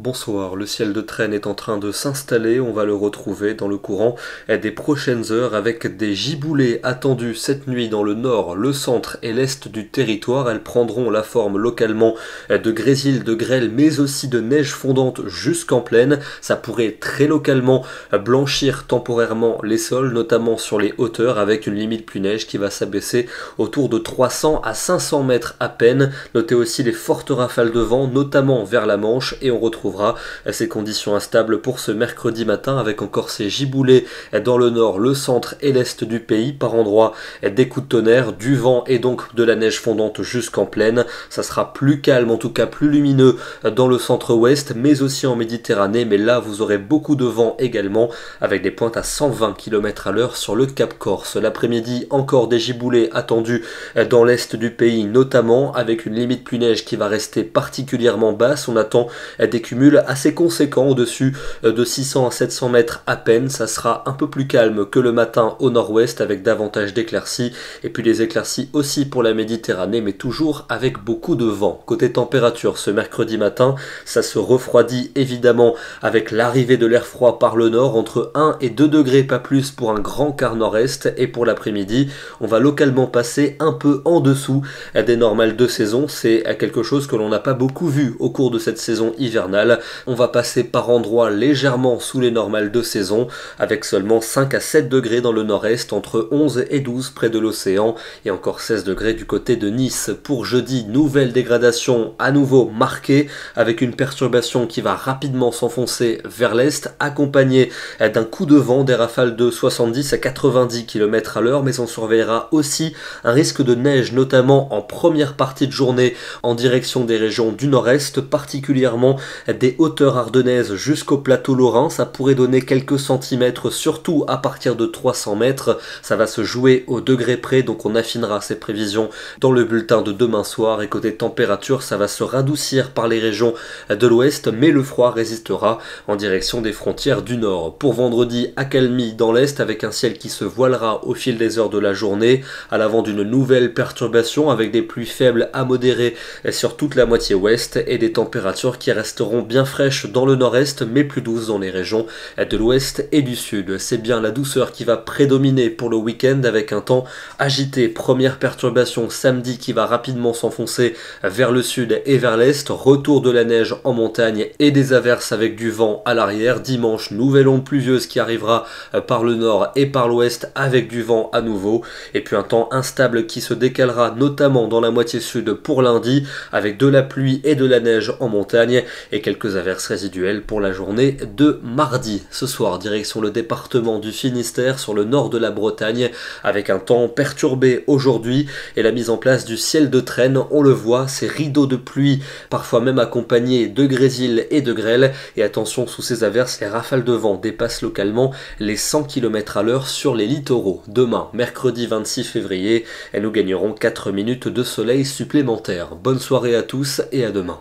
Bonsoir, le ciel de traîne est en train de s'installer, on va le retrouver dans le courant des prochaines heures avec des giboulées attendues cette nuit dans le nord, le centre et l'est du territoire. Elles prendront la forme localement de grésil, de grêle mais aussi de neige fondante jusqu'en plaine. Ça pourrait très localement blanchir temporairement les sols, notamment sur les hauteurs avec une limite pluie neige qui va s'abaisser autour de 300 à 500 mètres à peine. Notez aussi les fortes rafales de vent, notamment vers la Manche, et on retrouvera ces conditions instables pour ce mercredi matin avec encore ces giboulées dans le nord, le centre et l'est du pays, par endroits des coups de tonnerre, du vent et donc de la neige fondante jusqu'en plaine. Ça sera plus calme, en tout cas plus lumineux dans le centre-ouest, mais aussi en Méditerranée, mais là vous aurez beaucoup de vent également avec des pointes à 120 km à l'heure sur le Cap Corse. L'après-midi, encore des giboulées attendues dans l'est du pays, notamment avec une limite pluie neige qui va rester particulièrement basse. On attend des cumuls assez conséquents au-dessus de 600 à 700 mètres à peine. Ça sera un peu plus calme que le matin au nord-ouest avec davantage d'éclaircies et puis les éclaircies aussi pour la Méditerranée, mais toujours avec beaucoup de vent. Côté température, ce mercredi matin, ça se refroidit évidemment avec l'arrivée de l'air froid par le nord, entre 1 et 2 degrés, pas plus pour un grand quart nord-est, et pour l'après-midi, on va localement passer un peu en dessous des normales de saison. C'est quelque chose que l'on n'a pas beaucoup vu au cours de cette saison hivernale. On va passer par endroits légèrement sous les normales de saison avec seulement 5 à 7 degrés dans le nord-est, entre 11 et 12 près de l'océan et encore 16 degrés du côté de Nice. Pour jeudi, nouvelle dégradation à nouveau marquée avec une perturbation qui va rapidement s'enfoncer vers l'est, accompagnée d'un coup de vent, des rafales de 70 à 90 km à l'heure, mais on surveillera aussi un risque de neige, notamment en première partie de journée en direction des régions du nord-est, particulièrement des hauteurs ardennaises jusqu'au plateau lorrain. Ça pourrait donner quelques centimètres, surtout à partir de 300 mètres. Ça va se jouer au degré près, donc on affinera ces prévisions dans le bulletin de demain soir. Et côté température, ça va se radoucir par les régions de l'ouest, mais le froid résistera en direction des frontières du nord. Pour vendredi, accalmie dans l'est avec un ciel qui se voilera au fil des heures de la journée, à l'avant d'une nouvelle perturbation avec des pluies faibles à modérées sur toute la moitié ouest et des températures qui resteront bien fraîches dans le nord-est mais plus douces dans les régions de l'ouest et du sud. C'est bien la douceur qui va prédominer pour le week-end avec un temps agité. Première perturbation samedi qui va rapidement s'enfoncer vers le sud et vers l'est. Retour de la neige en montagne et des averses avec du vent à l'arrière. Dimanche, nouvelle onde pluvieuse qui arrivera par le nord et par l'ouest avec du vent à nouveau. Et puis un temps instable qui se décalera notamment dans la moitié sud pour lundi avec de la pluie et de la neige en montagne et quelques averses résiduelles pour la journée de mardi. Ce soir, direction le département du Finistère sur le nord de la Bretagne avec un temps perturbé aujourd'hui et la mise en place du ciel de traîne. On le voit, ces rideaux de pluie, parfois même accompagnés de grésil et de grêle. Et attention, sous ces averses, les rafales de vent dépassent localement les 100 km à l'heure sur les littoraux. Demain, mercredi 26 février, nous gagnerons 4 minutes de soleil supplémentaire. Bonne soirée à tous et à demain.